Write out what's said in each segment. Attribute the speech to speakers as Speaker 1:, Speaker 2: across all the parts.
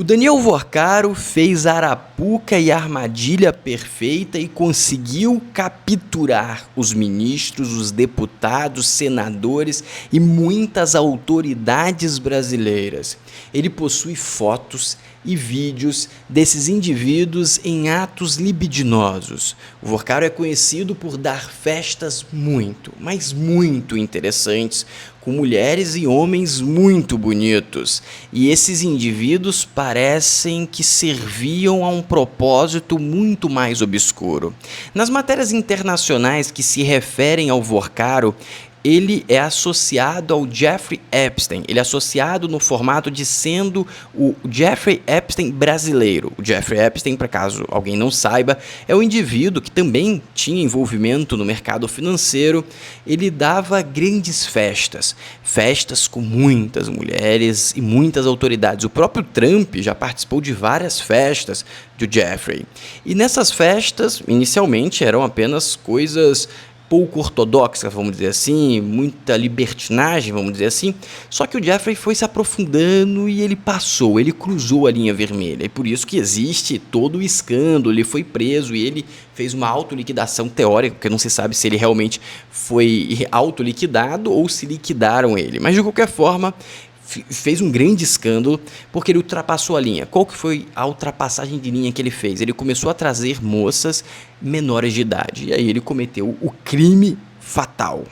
Speaker 1: Daniel Vorcaro fez a arapuca e a armadilha perfeita e conseguiu capturar os ministros, os deputados, senadores e muitas autoridades brasileiras. Ele possui fotos e vídeos desses indivíduos em atos libidinosos. O Vorcaro é conhecido por dar festas muito, mas muito interessantes, com mulheres e homens muito bonitos. E esses indivíduos parecem que serviam a um propósito muito mais obscuro. Nas matérias internacionais que se referem ao Vorcaro, ele é associado ao Jeffrey Epstein. Ele é associado no formato de sendo o Jeffrey Epstein brasileiro. O Jeffrey Epstein, para caso alguém não saiba, é um indivíduo que também tinha envolvimento no mercado financeiro. Ele dava grandes festas, festas com muitas mulheres e muitas autoridades. O próprio Trump já participou de várias festas do Jeffrey. E nessas festas, inicialmente, eram apenas coisas pouco ortodoxa, vamos dizer assim, muita libertinagem, vamos dizer assim. Só que o Jeffrey foi se aprofundando e ele cruzou a linha vermelha. E por isso que existe todo o escândalo, ele foi preso e ele fez uma autoliquidação teórica, porque não se sabe se ele realmente foi autoliquidado ou se liquidaram ele. Mas de qualquer forma, fez um grande escândalo porque ele ultrapassou a linha. Qual que foi a ultrapassagem de linha que ele fez? Ele começou a trazer moças menores de idade. E aí ele cometeu o crime fatal.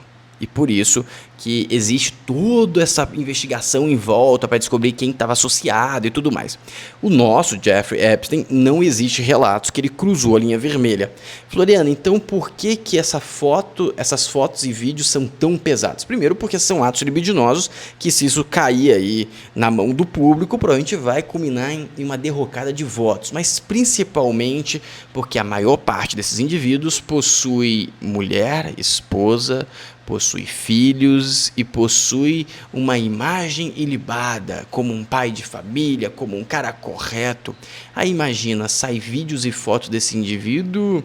Speaker 1: E por isso que existe toda essa investigação em volta para descobrir quem estava associado e tudo mais. O nosso Jeffrey Epstein, não existe relatos que ele cruzou a linha vermelha. Floriana, então por que essas fotos e vídeos são tão pesados? Primeiro porque são atos libidinosos que, se isso cair aí na mão do público, provavelmente vai culminar em uma derrocada de votos. Mas principalmente porque a maior parte desses indivíduos possui mulher, esposa, possui filhos e possui uma imagem ilibada, como um pai de família, como um cara correto. Aí imagina, sai vídeos e fotos desse indivíduo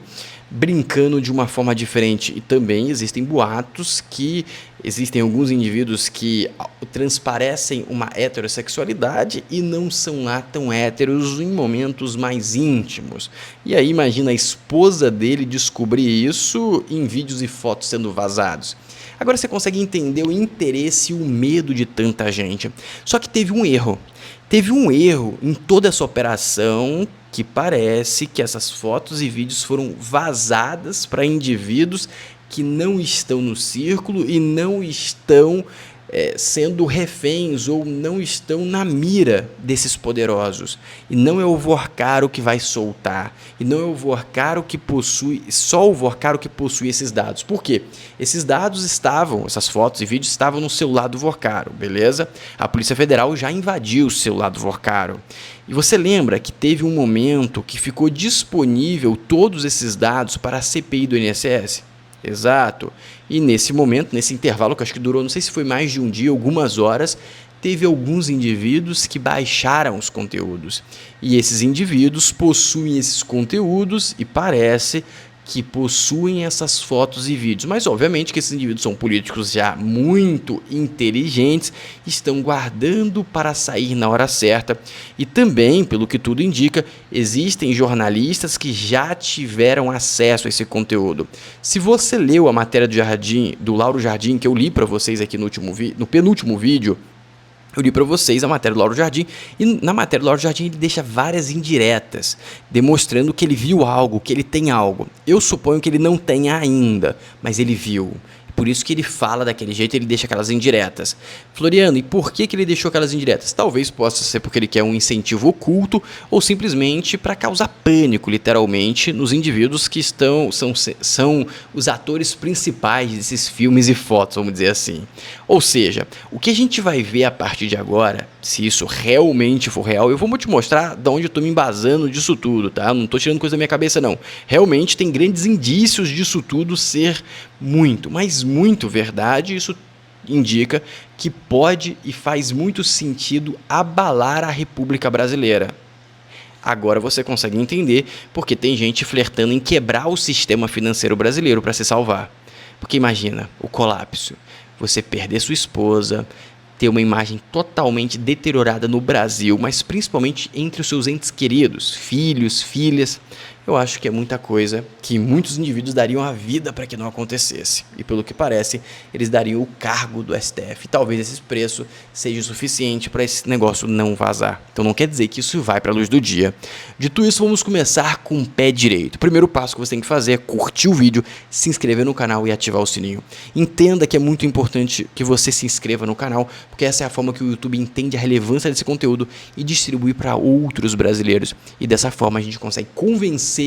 Speaker 1: brincando de uma forma diferente. E também existem boatos que existem alguns indivíduos que transparecem uma heterossexualidade e não são lá tão héteros em momentos mais íntimos. E aí imagina a esposa dele descobrir isso em vídeos e fotos sendo vazados. Agora você consegue entender o interesse e o medo de tanta gente. Só que teve um erro. Teve um erro em toda essa operação, que parece que essas fotos e vídeos foram vazadas para indivíduos que não estão no círculo e não estão sendo reféns ou não estão na mira desses poderosos. E não é o Vorcaro que vai soltar. E não é o Vorcaro que possui, só o Vorcaro que possui esses dados. Por quê? Esses dados essas fotos e vídeos estavam no celular do Vorcaro, beleza? A Polícia Federal já invadiu o celular do Vorcaro. E você lembra que teve um momento que ficou disponível todos esses dados para a CPI do INSS? Exato. E nesse momento, nesse intervalo, que acho que durou, não sei se foi mais de um dia, algumas horas, teve alguns indivíduos que baixaram os conteúdos. E esses indivíduos possuem esses conteúdos e parece que possuem essas fotos e vídeos. Mas, obviamente, que esses indivíduos são políticos já muito inteligentes, estão guardando para sair na hora certa. E também, pelo que tudo indica, existem jornalistas que já tiveram acesso a esse conteúdo. Se você leu a matéria do Lauro Jardim, que eu li para vocês aqui no penúltimo vídeo, eu li para vocês a matéria do Lauro Jardim, e na matéria do Lauro Jardim ele deixa várias indiretas, demonstrando que ele viu algo, que ele tem algo. Eu suponho que ele não tenha ainda, mas ele viu. Por isso que ele fala daquele jeito, ele deixa aquelas indiretas. Floriano, e por que ele deixou aquelas indiretas? Talvez possa ser porque ele quer um incentivo oculto ou simplesmente para causar pânico, literalmente, nos indivíduos que são os atores principais desses filmes e fotos, vamos dizer assim. Ou seja, o que a gente vai ver a partir de agora, se isso realmente for real, eu vou te mostrar de onde eu estou me embasando disso tudo, tá? Não estou tirando coisa da minha cabeça, não. Realmente tem grandes indícios disso tudo ser muito, mas muito verdade. Isso indica que pode e faz muito sentido abalar a República Brasileira. Agora você consegue entender porque tem gente flertando em quebrar o sistema financeiro brasileiro para se salvar. Porque imagina o colapso. Você perder sua esposa, ter uma imagem totalmente deteriorada no Brasil, mas principalmente entre os seus entes queridos, filhos, filhas. Eu acho que é muita coisa que muitos indivíduos dariam a vida para que não acontecesse. E pelo que parece, eles dariam o cargo do STF. Talvez esse preço seja o suficiente para esse negócio não vazar. Então não quer dizer que isso vai para a luz do dia. Dito isso, vamos começar com o pé direito. O primeiro passo que você tem que fazer é curtir o vídeo, se inscrever no canal e ativar o sininho. Entenda que é muito importante que você se inscreva no canal, porque essa é a forma que o YouTube entende a relevância desse conteúdo e distribui para outros brasileiros. E dessa forma a gente consegue convencer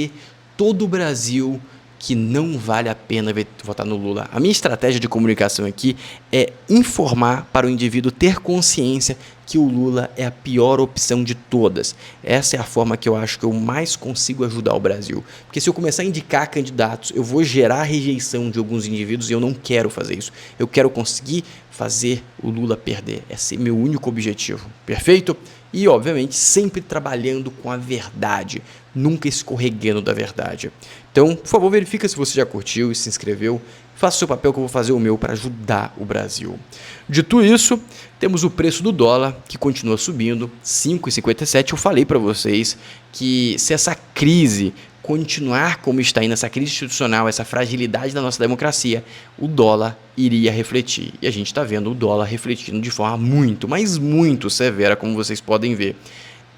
Speaker 1: todo o Brasil que não vale a pena votar no Lula. A minha estratégia de comunicação aqui é informar para o indivíduo ter consciência que o Lula é a pior opção de todas. Essa é a forma que eu acho que eu mais consigo ajudar o Brasil. Porque se eu começar a indicar candidatos, eu vou gerar rejeição de alguns indivíduos e eu não quero fazer isso. Eu quero conseguir fazer o Lula perder. Esse é meu único objetivo. Perfeito? E, obviamente, sempre trabalhando com a verdade, nunca escorregando da verdade. Então, por favor, verifica se você já curtiu e se inscreveu. Faça o seu papel que eu vou fazer o meu para ajudar o Brasil. Dito isso, temos o preço do dólar, que continua subindo, 5,57. Eu falei para vocês que se essa crise continuar como está indo, essa crise institucional, essa fragilidade da nossa democracia, o dólar iria refletir. E a gente está vendo o dólar refletindo de forma muito, mas muito severa, como vocês podem ver.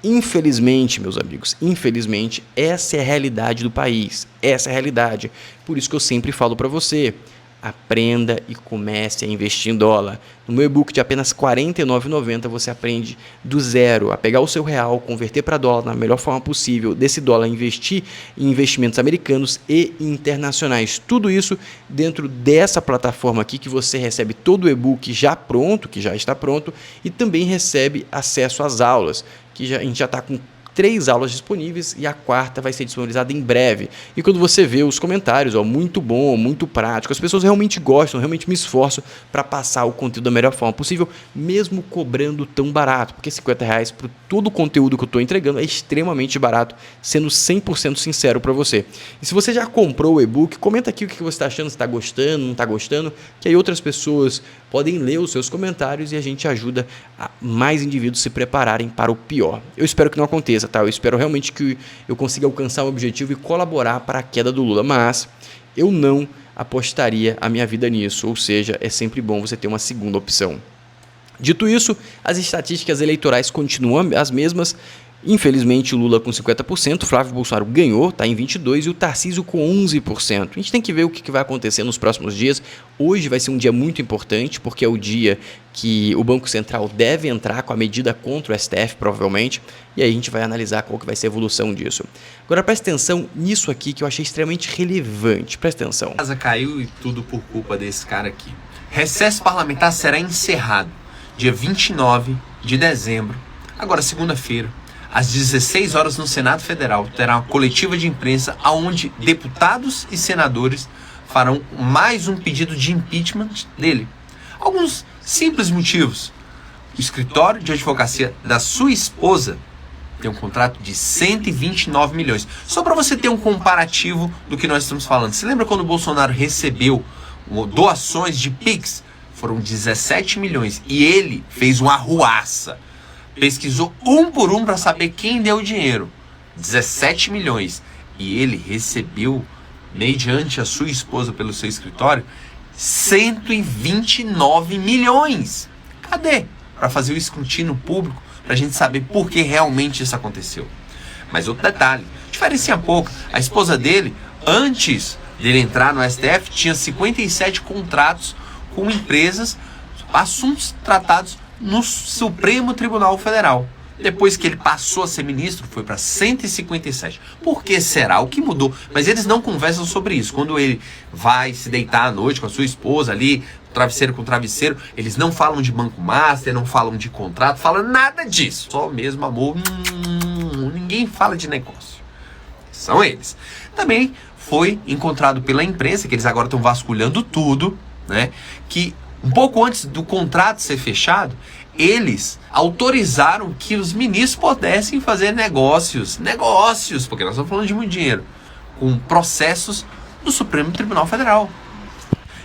Speaker 1: Infelizmente, meus amigos, infelizmente, essa é a realidade do país, essa é a realidade. Por isso que eu sempre falo para você, aprenda e comece a investir em dólar. No meu e-book de apenas R$ 49,90 você aprende do zero a pegar o seu real, converter para dólar na melhor forma possível, desse dólar investir em investimentos americanos e internacionais. Tudo isso dentro dessa plataforma aqui que você recebe todo o e-book já pronto, que já está pronto, e também recebe acesso às aulas, que a gente já está com 3 aulas disponíveis e a 4ª vai ser disponibilizada em breve. E quando você vê os comentários, muito bom, muito prático, as pessoas realmente gostam, realmente me esforço para passar o conteúdo da melhor forma possível, mesmo cobrando tão barato, porque R$50 por todo o conteúdo que eu estou entregando é extremamente barato, sendo 100% sincero para você. E se você já comprou o e-book, comenta aqui o que você está achando, se está gostando, não está gostando, que aí outras pessoas podem ler os seus comentários e a gente ajuda a mais indivíduos se prepararem para o pior. Eu espero que não aconteça. Eu espero realmente que eu consiga alcançar o objetivo e colaborar para a queda do Lula, mas eu não apostaria a minha vida nisso, ou seja, é sempre bom você ter uma segunda opção. Dito isso, as estatísticas eleitorais continuam as mesmas. Infelizmente, o Lula com 50%, Flávio Bolsonaro ganhou, está em 22% e o Tarcísio com 11%. A gente tem que ver o que vai acontecer nos próximos dias. Hoje vai ser um dia muito importante, porque é o dia que o Banco Central deve entrar com a medida contra o STF, provavelmente, e aí a gente vai analisar qual que vai ser a evolução disso. Agora, presta atenção nisso aqui que eu achei extremamente relevante. Presta atenção.
Speaker 2: A casa caiu e tudo por culpa desse cara aqui. Recesso parlamentar será encerrado dia 29 de dezembro, agora segunda-feira. Às 16 horas no Senado Federal, terá uma coletiva de imprensa onde deputados e senadores farão mais um pedido de impeachment dele. Alguns simples motivos. O escritório de advocacia da sua esposa tem um contrato de 129 milhões. Só para você ter um comparativo do que nós estamos falando. Você lembra quando o Bolsonaro recebeu doações de Pix? Foram 17 milhões. E ele fez uma arruaça. Pesquisou um por um para saber quem deu o dinheiro. 17 milhões. E ele recebeu, mediante a sua esposa pelo seu escritório, 129 milhões. Cadê? Para fazer o escrutínio público, para a gente saber por que realmente isso aconteceu. Mas outro detalhe, diferencia pouco. A esposa dele, antes dele entrar no STF, tinha 57 contratos com empresas, assuntos tratados no Supremo Tribunal Federal. Depois que ele passou a ser ministro, foi para 157. Por que será? O que mudou? Mas eles não conversam sobre isso. Quando ele vai se deitar à noite com a sua esposa ali, travesseiro com travesseiro, eles não falam de banco master, não falam de contrato, falam nada disso. Só mesmo amor. Ninguém fala de negócio. São eles. Também foi encontrado pela imprensa, que eles agora estão vasculhando tudo, né? Que um pouco antes do contrato ser fechado, eles autorizaram que os ministros pudessem fazer negócios, porque nós estamos falando de muito dinheiro, com processos do Supremo Tribunal Federal.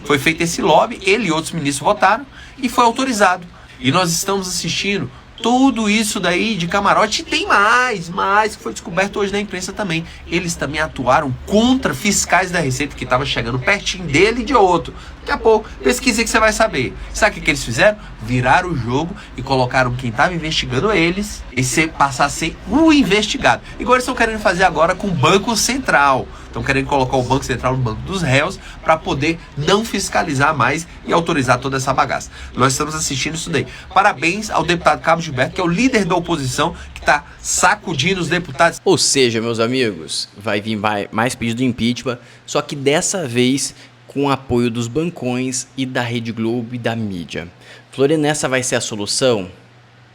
Speaker 2: Foi feito esse lobby, ele e outros ministros votaram e foi autorizado. E nós estamos assistindo tudo isso daí de camarote. E tem mais que foi descoberto hoje na imprensa também. Eles também atuaram contra fiscais da Receita que estavam chegando pertinho dele e de outro. Daqui a pouco, pesquisa que você vai saber. Sabe o que eles fizeram? Viraram o jogo e colocaram quem estava investigando eles e passar a ser o investigado. Igual eles estão querendo fazer agora com o Banco Central. Estão querendo colocar o Banco Central no banco dos réus para poder não fiscalizar mais e autorizar toda essa bagaça. Nós estamos assistindo isso daí. Parabéns ao deputado Cabo Gilberto, que é o líder da oposição, que está sacudindo os deputados.
Speaker 1: Ou seja, meus amigos, vai vir mais pedido de impeachment, só que dessa vez com o apoio dos bancões e da Rede Globo e da mídia. Floriano, essa vai ser a solução?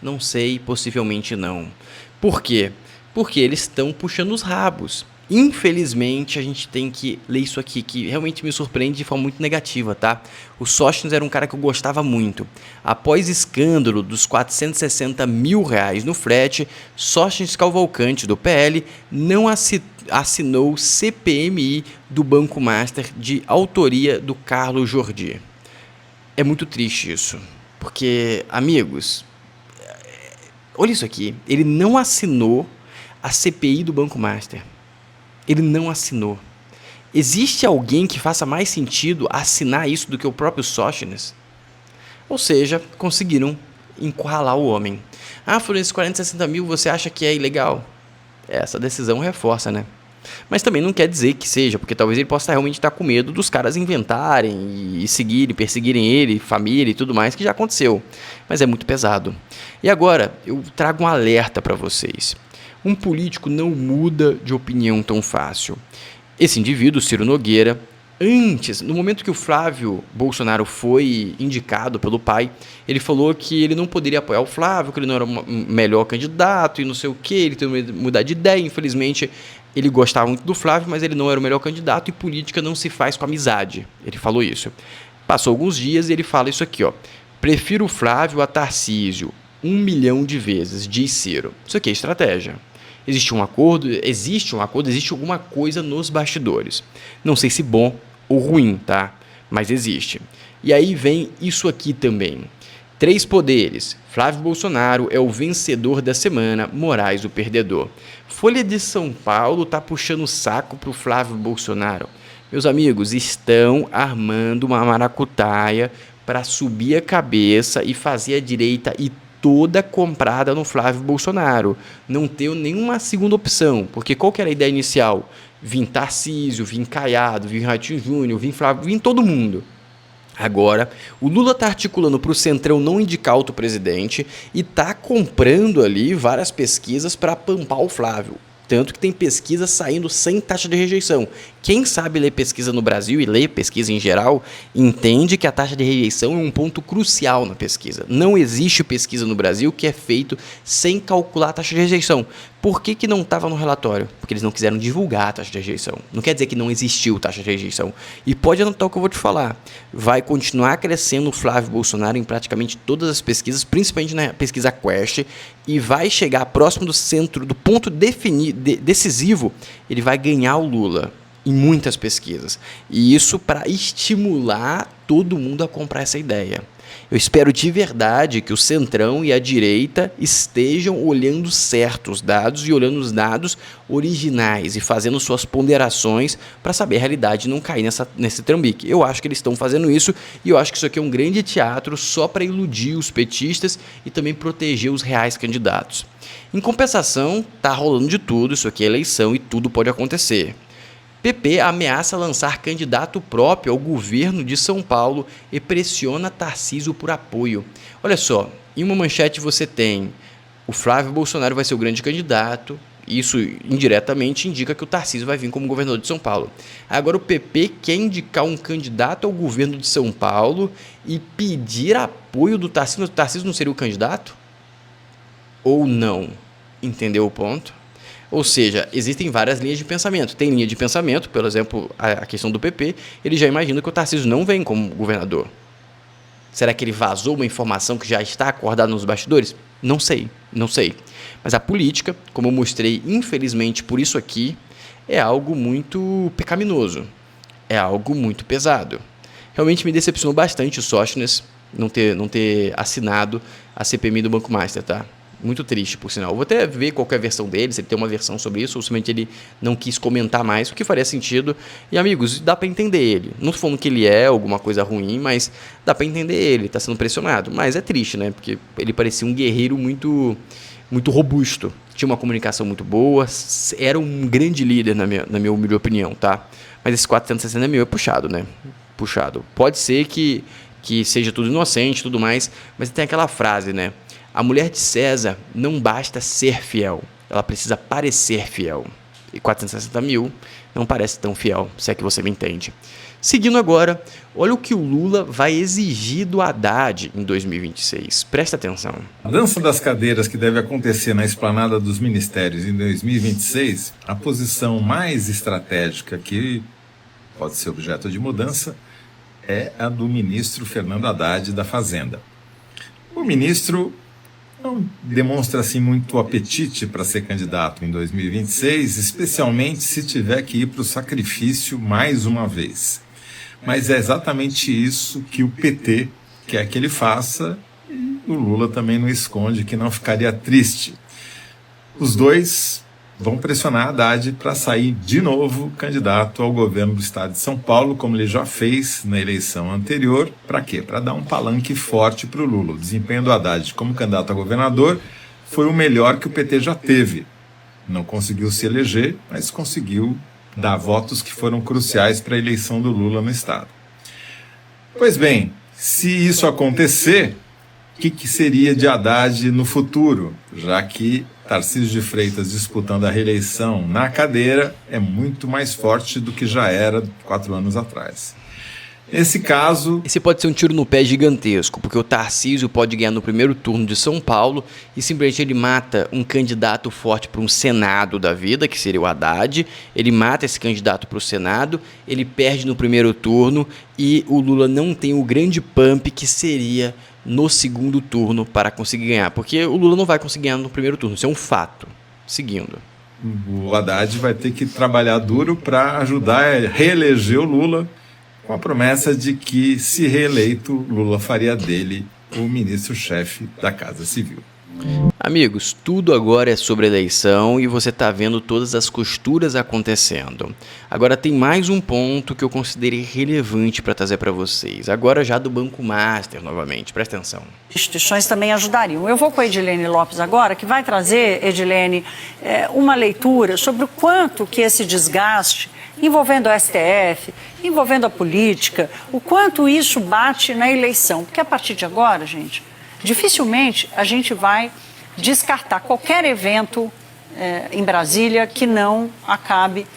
Speaker 1: Não sei, possivelmente não. Por quê? Porque eles estão puxando os rabos. Infelizmente, a gente tem que ler isso aqui, que realmente me surpreende de forma muito negativa, tá? O Sóstenes era um cara que eu gostava muito. Após escândalo dos R$460 mil no frete, Sóstenes Cavalcante, do PL, não assinou CPMI do Banco Master de autoria do Carlos Jordi. É muito triste isso, porque, amigos, olha isso aqui, ele não assinou a CPI do Banco Master. Ele não assinou. Existe alguém que faça mais sentido assinar isso do que o próprio Sóstenes? Ou seja, conseguiram encurralar o homem. Ah, foram esses 460 mil, você acha que é ilegal? Essa decisão reforça, né? Mas também não quer dizer que seja, porque talvez ele possa realmente estar com medo dos caras inventarem e seguirem, perseguirem ele, família e tudo mais, que já aconteceu. Mas é muito pesado. E agora, eu trago um alerta para vocês. Um político não muda de opinião tão fácil. Esse indivíduo, Ciro Nogueira, no momento que o Flávio Bolsonaro foi indicado pelo pai, ele falou que ele não poderia apoiar o Flávio, que ele não era o melhor candidato e não sei o que, ele tem que mudar de ideia. Infelizmente, ele gostava muito do Flávio, mas ele não era o melhor candidato e política não se faz com amizade. Ele falou isso. Passou alguns dias e ele fala isso aqui, ó. Prefiro o Flávio a Tarcísio 1 milhão de vezes, diz Ciro. Isso aqui é estratégia. Existe um acordo, existe alguma coisa nos bastidores. Não sei se bom ou ruim, tá? Mas existe. E aí vem isso aqui também. 3 poderes. Flávio Bolsonaro é o vencedor da semana, Moraes o perdedor. Folha de São Paulo tá puxando o saco pro Flávio Bolsonaro. Meus amigos, estão armando uma maracutaia para subir a cabeça e fazer a direita e toda comprada no Flávio Bolsonaro. Não ter nenhuma segunda opção, porque qual que era a ideia inicial? Vim Tarcísio, vim Caiado, vim Ratinho Júnior, vim Flávio, vim todo mundo. Agora, o Lula está articulando para o Centrão não indicar outro presidente e está comprando ali várias pesquisas para pampar o Flávio. Tanto que tem pesquisa saindo sem taxa de rejeição. Quem sabe ler pesquisa no Brasil e ler pesquisa em geral, entende que a taxa de rejeição é um ponto crucial na pesquisa. Não existe pesquisa no Brasil que é feito sem calcular a taxa de rejeição. Por que não estava no relatório? Porque eles não quiseram divulgar a taxa de rejeição. Não quer dizer que não existiu taxa de rejeição. E pode anotar o que eu vou te falar. Vai continuar crescendo o Flávio Bolsonaro em praticamente todas as pesquisas, principalmente na pesquisa Quest, e vai chegar próximo do centro, do ponto decisivo, ele vai ganhar o Lula em muitas pesquisas. E isso para estimular todo mundo a comprar essa ideia. Eu espero de verdade que o Centrão e a direita estejam olhando certo os dados e olhando os dados originais e fazendo suas ponderações para saber a realidade e não cair nesse trambique. Eu acho que eles estão fazendo isso e eu acho que isso aqui é um grande teatro só para iludir os petistas e também proteger os reais candidatos. Em compensação, tá rolando de tudo, isso aqui é eleição e tudo pode acontecer. PP ameaça lançar candidato próprio ao governo de São Paulo e pressiona Tarcísio por apoio. Olha só, em uma manchete você tem o Flávio Bolsonaro vai ser o grande candidato, isso indiretamente indica que o Tarcísio vai vir como governador de São Paulo. Agora o PP quer indicar um candidato ao governo de São Paulo e pedir apoio do Tarcísio. O Tarcísio não seria o candidato? Ou não? Entendeu o ponto? Ou seja, existem várias linhas de pensamento. Tem linha de pensamento, por exemplo, a questão do PP, ele já imagina que o Tarcísio não vem como governador. Será que ele vazou uma informação que já está acordada nos bastidores? Não sei. Mas a política, como eu mostrei, infelizmente, por isso aqui, é algo muito pecaminoso. É algo muito pesado. Realmente me decepcionou bastante o Sóstenes. não ter assinado a CPMI do Banco Master, tá? Muito triste, por sinal. Eu vou até ver qual que é a versão dele, se ele tem uma versão sobre isso, ou simplesmente ele não quis comentar mais, o que faria sentido. E, amigos, dá pra entender ele. Não tô falando que ele é alguma coisa ruim, mas dá pra entender ele, tá sendo pressionado. Mas é triste, né? Porque ele parecia um guerreiro muito robusto. Tinha uma comunicação muito boa, era um grande líder, na minha humilde opinião, tá? Mas esse 460 mil é puxado, né? Puxado. Pode ser que seja tudo inocente e tudo mais, mas tem aquela frase, né? A mulher de César não basta ser fiel, ela precisa parecer fiel. E 460 mil não parece tão fiel, se é que você me entende. Seguindo agora, olha o que o Lula vai exigir do Haddad em 2026. Presta atenção.
Speaker 3: A dança das cadeiras que deve acontecer na esplanada dos ministérios em 2026, a posição mais estratégica que pode ser objeto de mudança é a do ministro Fernando Haddad da Fazenda. O ministro não demonstra assim muito apetite para ser candidato em 2026, especialmente se tiver que ir para o sacrifício mais uma vez. Mas é exatamente isso que o PT quer que ele faça, e o Lula também não esconde que não ficaria triste. Os dois vão pressionar Haddad para sair de novo candidato ao governo do estado de São Paulo, como ele já fez na eleição anterior. Para quê? Para dar um palanque forte para o Lula. O desempenho do Haddad como candidato a governador foi o melhor que o PT já teve. Não conseguiu se eleger, mas conseguiu dar votos que foram cruciais para a eleição do Lula no estado. Pois bem, se isso acontecer, o que seria de Haddad no futuro, já que Tarcísio de Freitas disputando a reeleição na cadeira é muito mais forte do que já era 4 anos atrás. Nesse caso...
Speaker 1: Esse pode ser um tiro no pé gigantesco, porque o Tarcísio pode ganhar no primeiro turno de São Paulo e simplesmente ele mata um candidato forte para um Senado da vida, que seria o Haddad, ele mata esse candidato para o Senado, ele perde no primeiro turno e o Lula não tem o grande pump que seria no segundo turno para conseguir ganhar, porque o Lula não vai conseguir ganhar no primeiro turno, isso é um fato. Seguindo.
Speaker 3: O Haddad vai ter que trabalhar duro para ajudar a reeleger o Lula, com a promessa de que, se reeleito, Lula faria dele o ministro-chefe da Casa Civil.
Speaker 1: Amigos, tudo agora é sobre eleição e você está vendo todas as costuras acontecendo. Agora tem mais um ponto que eu considerei relevante para trazer para vocês. Agora já do Banco Master novamente, presta atenção.
Speaker 4: Instituições também ajudariam. Eu vou com a Edilene Lopes agora, que vai trazer, Edilene, uma leitura sobre o quanto que esse desgaste envolvendo o STF, envolvendo a política, o quanto isso bate na eleição. Porque a partir de agora, gente, dificilmente a gente vai descartar qualquer evento em Brasília que não acabe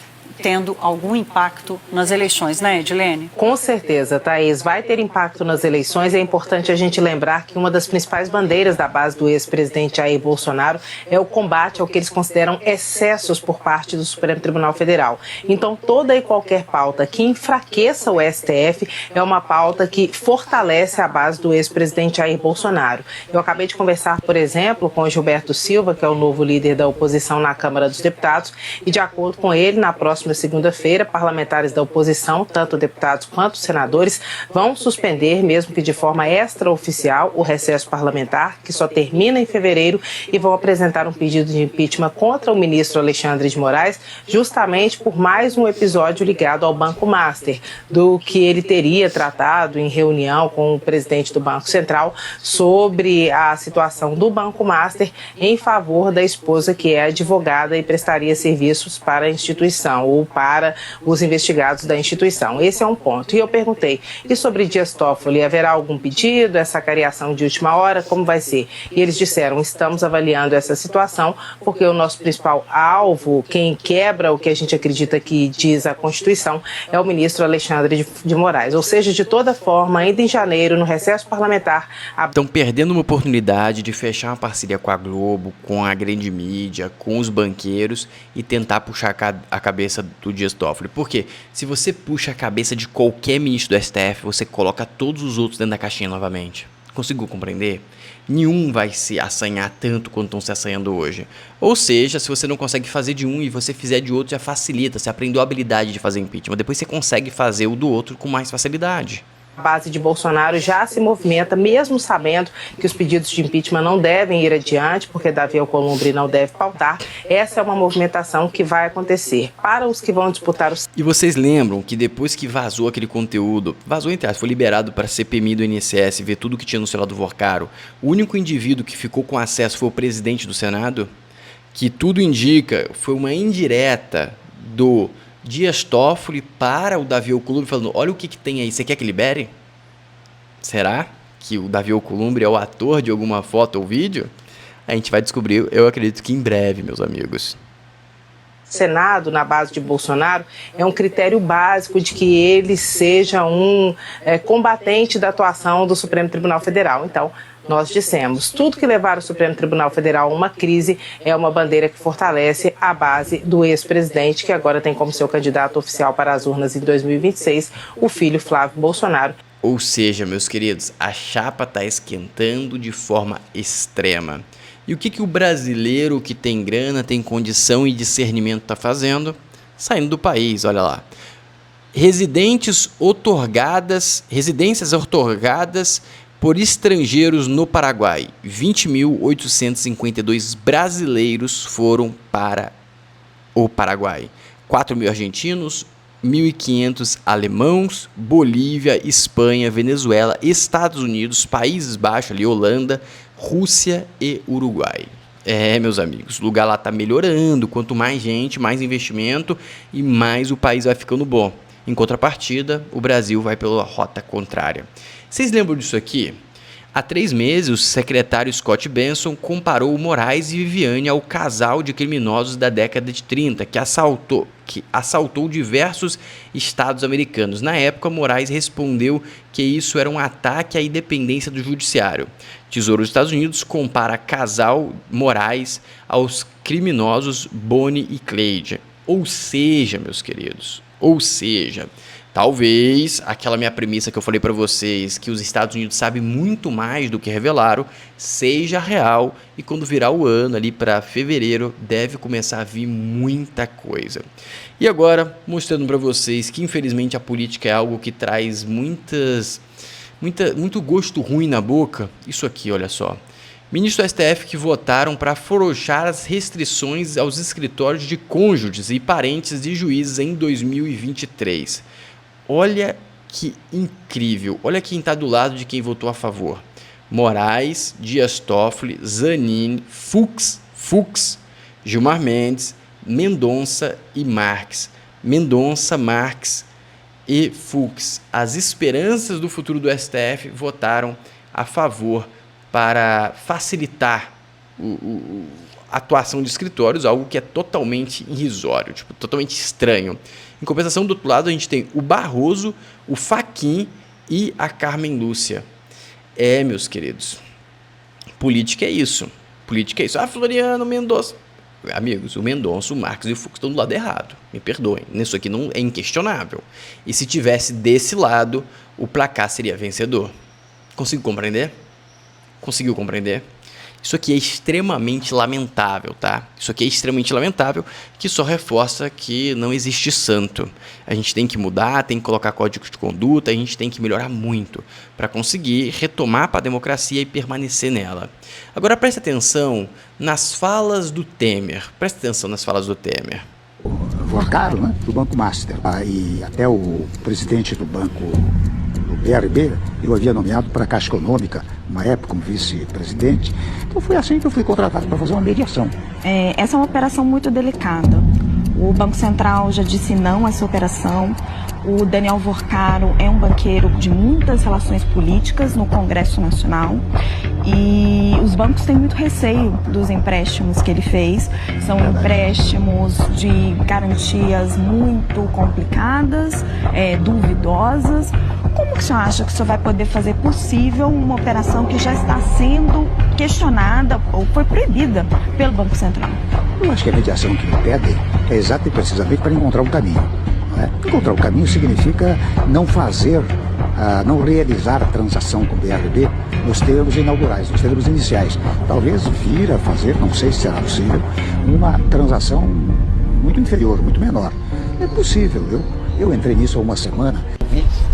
Speaker 4: tendo algum impacto nas eleições, né, Edilene?
Speaker 5: Com certeza, Thaís, vai ter impacto nas eleições. É importante a gente lembrar que uma das principais bandeiras da base do ex-presidente Jair Bolsonaro é o combate ao que eles consideram excessos por parte do Supremo Tribunal Federal. Então, toda e qualquer pauta que enfraqueça o STF é uma pauta que fortalece a base do ex-presidente Jair Bolsonaro. Eu acabei de conversar, por exemplo, com o Gilberto Silva, que é o novo líder da oposição na Câmara dos Deputados, e de acordo com ele, na próxima segunda-feira, parlamentares da oposição, tanto deputados quanto senadores, vão suspender, mesmo que de forma extraoficial, o recesso parlamentar, que só termina em fevereiro, e vão apresentar um pedido de impeachment contra o ministro Alexandre de Moraes, justamente por mais um episódio ligado ao Banco Master, do que ele teria tratado em reunião com o presidente do Banco Central sobre a situação do Banco Master em favor da esposa, que é advogada e prestaria serviços para a instituição, ou para os investigados da instituição. Esse é um ponto. E eu perguntei, e sobre Dias Toffoli, haverá algum pedido, essa cariação de última hora, como vai ser? E eles disseram, estamos avaliando essa situação, porque o nosso principal alvo, quem quebra o que a gente acredita que diz a Constituição, é o ministro Alexandre de Moraes. Ou seja, de toda forma, ainda em janeiro, no recesso parlamentar...
Speaker 1: Estão perdendo uma oportunidade de fechar uma parceria com a Globo, com a grande mídia, com os banqueiros e tentar puxar a cabeça do Dias Toffoli. Porque se você puxa a cabeça de qualquer ministro do STF, você coloca todos os outros dentro da caixinha novamente. Conseguiu compreender? Nenhum vai se assanhar tanto quanto estão se assanhando hoje. Ou seja, se você não consegue fazer de um e você fizer de outro, já facilita. Você aprendeu a habilidade de fazer impeachment. Depois você consegue fazer o do outro com mais facilidade.
Speaker 5: A base de Bolsonaro já se movimenta, mesmo sabendo que os pedidos de impeachment não devem ir adiante, porque Davi Alcolumbre não deve pautar. Essa é uma movimentação que vai acontecer. Para os que vão disputar os...
Speaker 1: E vocês lembram que depois que vazou aquele conteúdo, vazou entre aspas, foi liberado para a CPMI do INSS ver tudo que tinha no celular do Vorcaro, o único indivíduo que ficou com acesso foi o presidente do Senado? Que tudo indica, foi uma indireta do Dias Toffoli para o Davi Alcolumbre, falando, olha o que tem aí, você quer que libere? Será que o Davi Alcolumbre é o ator de alguma foto ou vídeo? A gente vai descobrir, eu acredito que em breve, meus amigos.
Speaker 5: Senado, na base de Bolsonaro, é um critério básico de que ele seja um combatente da atuação do Supremo Tribunal Federal. Então, nós dissemos, tudo que levar o Supremo Tribunal Federal a uma crise é uma bandeira que fortalece a base do ex-presidente, que agora tem como seu candidato oficial para as urnas em 2026, o filho Flávio Bolsonaro.
Speaker 1: Ou seja, meus queridos, a chapa está esquentando de forma extrema. E o que o brasileiro que tem grana, tem condição e discernimento está fazendo? Saindo do país, olha lá. Residências otorgadas por estrangeiros no Paraguai. 20.852 brasileiros foram para o Paraguai. 4.000 argentinos, 1.500 alemãos, Bolívia, Espanha, Venezuela, Estados Unidos, Países Baixos, ali, Holanda, Rússia e Uruguai. Meus amigos, o lugar lá está melhorando. Quanto mais gente, mais investimento e mais o país vai ficando bom. Em contrapartida, o Brasil vai pela rota contrária. Vocês lembram disso aqui? Há 3 meses, o secretário Scott Benson comparou Moraes e Viviane ao casal de criminosos da década de 30 que assaltou diversos estados americanos. Na época, Moraes respondeu que isso era um ataque à independência do judiciário. Tesouro dos Estados Unidos compara casal Moraes aos criminosos Bonnie e Clyde. Ou seja, meus queridos, talvez aquela minha premissa que eu falei para vocês, que os Estados Unidos sabem muito mais do que revelaram, seja real, e quando virar o ano ali para fevereiro, deve começar a vir muita coisa. E agora, mostrando para vocês que infelizmente a política é algo que traz muito gosto ruim na boca, isso aqui, olha só. Ministros do STF que votaram para afrouxar as restrições aos escritórios de cônjuges e parentes de juízes em 2023. Olha que incrível, olha quem está do lado de quem votou a favor. Moraes, Dias Toffoli, Zanin, Fux, Gilmar Mendes, Mendonça e Marques. Mendonça, Marques e Fux. As esperanças do futuro do STF votaram a favor para facilitar a atuação de escritórios, algo que é totalmente irrisório, totalmente estranho. Em compensação, do outro lado, a gente tem o Barroso, o Fachin e a Carmen Lúcia. Meus queridos, política é isso. Floriano, Mendonça. Amigos, o Mendonça, o Marques e o Fux estão do lado errado. Me perdoem, isso aqui não é inquestionável. E se tivesse desse lado, o placar seria vencedor. Conseguiu compreender? Isso aqui é extremamente lamentável, tá? Isso aqui é extremamente lamentável, que só reforça que não existe santo. A gente tem que mudar, tem que colocar códigos de conduta, a gente tem que melhorar muito para conseguir retomar para a democracia e permanecer nela. Agora preste atenção nas falas do Temer.
Speaker 6: O Vorcaro, né, do Banco Master, e até o presidente do banco, do BRB, eu havia nomeado para a Caixa Econômica, uma época como vice-presidente. Então foi assim que eu fui contratado para fazer uma mediação.
Speaker 7: Essa é uma operação muito delicada. O Banco Central já disse não a essa operação. O Daniel Vorcaro é um banqueiro de muitas relações políticas no Congresso Nacional e os bancos têm muito receio dos empréstimos que ele fez. São empréstimos de garantias muito complicadas, duvidosas. Como que o senhor acha que o senhor vai poder fazer possível uma operação que já está sendo questionada ou foi proibida pelo Banco Central?
Speaker 6: Eu acho que a mediação que me pedem é exata e precisamente para encontrar um caminho. Encontrar o caminho significa não realizar a transação com o BRB nos termos inaugurais, nos termos iniciais. Talvez vir a fazer, não sei se será possível, uma transação muito inferior, muito menor. É possível, eu entrei nisso há uma semana.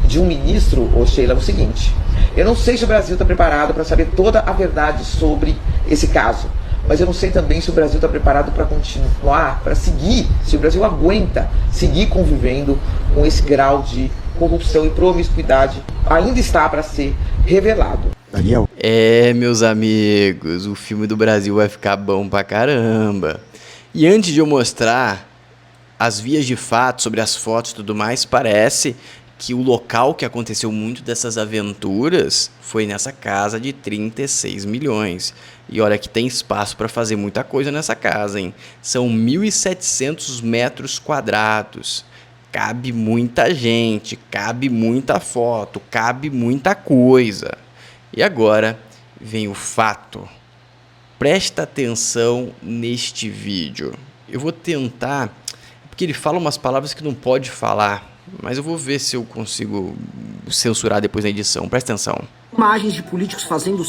Speaker 8: De um ministro, ô Sheila, é o seguinte: eu não sei se o Brasil está preparado para saber toda a verdade sobre esse caso, mas eu não sei também se o Brasil está preparado para continuar, para seguir, se o Brasil aguenta seguir convivendo com esse grau de corrupção e promiscuidade. Ainda está para ser revelado.
Speaker 6: Daniel.
Speaker 1: Meus amigos, o filme do Brasil vai ficar bom pra caramba. E antes de eu mostrar as vias de fato sobre as fotos e tudo mais, parece que o local que aconteceu muito dessas aventuras foi nessa casa de 36 milhões. E olha que tem espaço para fazer muita coisa nessa casa, hein? São 1.700 metros quadrados. Cabe muita gente, cabe muita foto, cabe muita coisa. E agora vem o fato. Presta atenção neste vídeo. Eu vou tentar, porque ele fala umas palavras que não pode falar, mas eu vou ver se eu consigo censurar depois na edição. Presta atenção.
Speaker 9: Imagens de políticos fazendo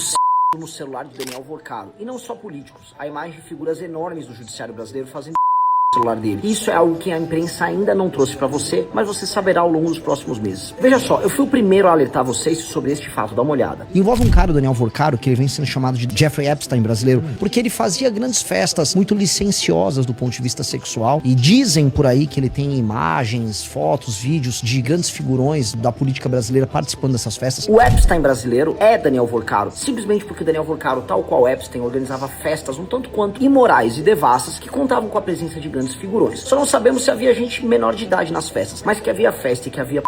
Speaker 9: no celular do Daniel Vorcaro. E não só políticos. Há imagens de figuras enormes do judiciário brasileiro fazendo no celular dele. Isso é algo que a imprensa ainda não trouxe pra você, mas você saberá ao longo dos próximos meses. Veja só, eu fui o primeiro a alertar vocês sobre este fato, dá uma olhada.
Speaker 10: Envolve um cara, o Daniel Vorcaro, que ele vem sendo chamado de Jeffrey Epstein brasileiro, porque ele fazia grandes festas muito licenciosas do ponto de vista sexual, e dizem por aí que ele tem imagens, fotos, vídeos de grandes figurões da política brasileira participando dessas festas.
Speaker 9: O Epstein brasileiro é Daniel Vorcaro, simplesmente porque Daniel Vorcaro, tal qual Epstein, organizava festas um tanto quanto imorais e devassas que contavam com a presença de grandes figurões. Só não sabemos se havia gente menor de idade nas festas, mas que havia festa e que havia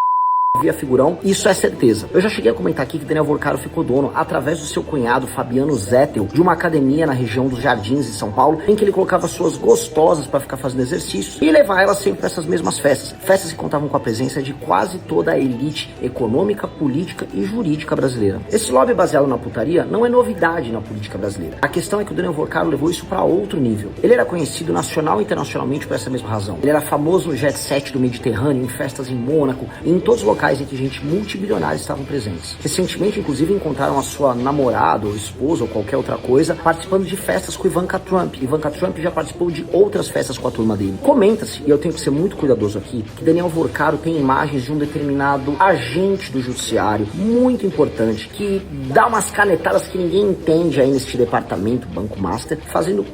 Speaker 9: figurão, isso é certeza. Eu já cheguei a comentar aqui que Daniel Vorcaro ficou dono, através do seu cunhado Fabiano Zettel, de uma academia na região dos Jardins, em São Paulo, em que ele colocava suas gostosas para ficar fazendo exercícios e levar elas sempre para essas mesmas festas. Festas que contavam com a presença de quase toda a elite econômica, política e jurídica brasileira. Esse lobby baseado na putaria não é novidade na política brasileira. A questão é que o Daniel Vorcaro levou isso para outro nível. Ele era conhecido nacional e internacionalmente por essa mesma razão. Ele era famoso no jet set do Mediterrâneo, em festas em Mônaco e em todos os locais em que gente multibilionária estavam presentes. Recentemente, inclusive, encontraram a sua namorada ou esposa ou qualquer outra coisa participando de festas com Ivanka Trump. Ivanka Trump já participou de outras festas com a turma dele. Comenta-se, e eu tenho que ser muito cuidadoso aqui, que Daniel Vorcaro tem imagens de um determinado agente do judiciário, muito importante, que dá umas canetadas que ninguém entende aí neste departamento, Banco Master, fazendo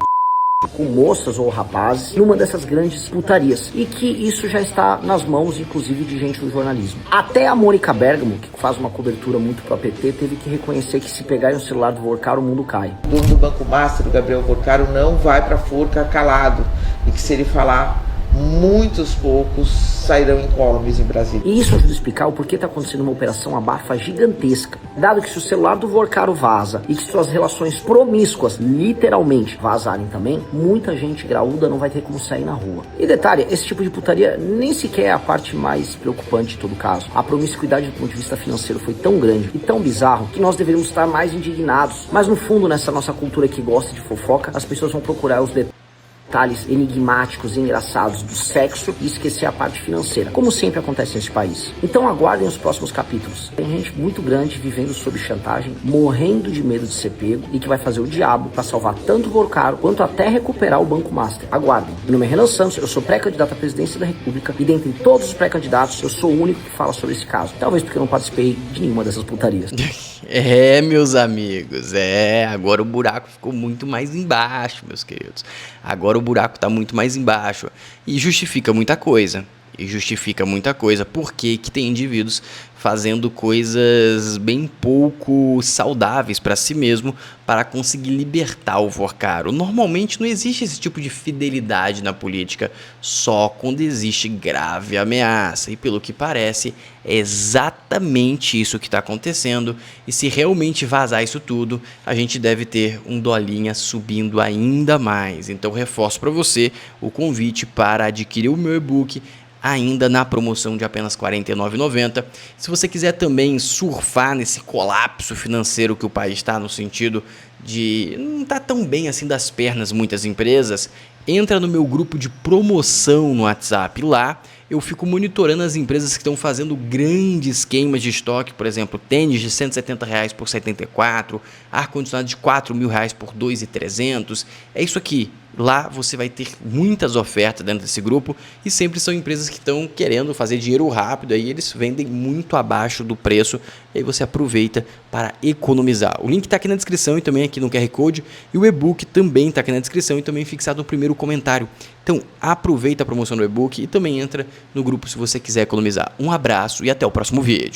Speaker 9: com moças ou rapazes numa dessas grandes putarias, e que isso já está nas mãos, inclusive, de gente do jornalismo. Até a Mônica Bergamo, que faz uma cobertura muito pro APT, teve que reconhecer que se pegarem o celular do Vorcaro, o mundo cai.
Speaker 8: O dono do Banco Master, o Gabriel Vorcaro, não vai pra forca calado, e que se ele falar, muitos poucos sairão incólumes em Brasília.
Speaker 9: E isso ajuda a explicar o porquê está acontecendo uma operação abafa gigantesca, dado que se o celular do Vorcaro vaza e que suas relações promíscuas literalmente vazarem também, muita gente graúda não vai ter como sair na rua. E detalhe, esse tipo de putaria nem sequer é a parte mais preocupante de todo o caso. A promiscuidade do ponto de vista financeiro foi tão grande e tão bizarro que nós deveríamos estar mais indignados. Mas no fundo, nessa nossa cultura que gosta de fofoca, as pessoas vão procurar os detalhes enigmáticos e engraçados do sexo e esquecer a parte financeira, como sempre acontece nesse país. Então aguardem os próximos capítulos. Tem gente muito grande vivendo sob chantagem, morrendo de medo de ser pego e que vai fazer o diabo para salvar tanto o Vorcaro quanto até recuperar o Banco Master. Aguardem. Meu nome é Renan Santos, eu sou pré-candidato à presidência da República e dentre todos os pré-candidatos eu sou o único que fala sobre esse caso. Talvez porque eu não participei de nenhuma dessas putarias.
Speaker 1: Meus amigos, agora o buraco ficou muito mais embaixo, meus queridos. Agora o buraco tá muito mais embaixo e justifica muita coisa. Porque que tem indivíduos fazendo coisas bem pouco saudáveis para si mesmo para conseguir libertar o Vorcaro. Normalmente não existe esse tipo de fidelidade na política, só quando existe grave ameaça. E pelo que parece, é exatamente isso que está acontecendo. E se realmente vazar isso tudo, a gente deve ter um dolinha subindo ainda mais. Então reforço para você o convite para adquirir o meu e-book ainda na promoção de apenas R$ 49,90. Se você quiser também surfar nesse colapso financeiro que o país está, no sentido de não estar tão bem assim das pernas muitas empresas, entra no meu grupo de promoção no WhatsApp. Lá eu fico monitorando as empresas que estão fazendo grandes queimas de estoque, por exemplo, tênis de R$ 170 por R$ 74, ar-condicionado de R$ 4.000 por R$ 2.300. É isso aqui. Lá você vai ter muitas ofertas dentro desse grupo e sempre são empresas que estão querendo fazer dinheiro rápido, aí eles vendem muito abaixo do preço e aí você aproveita para economizar. O link está aqui na descrição e também aqui no QR Code, e o e-book também está aqui na descrição e também fixado no primeiro comentário. Então aproveita a promoção do e-book e também entra no grupo se você quiser economizar. Um abraço e até o próximo vídeo.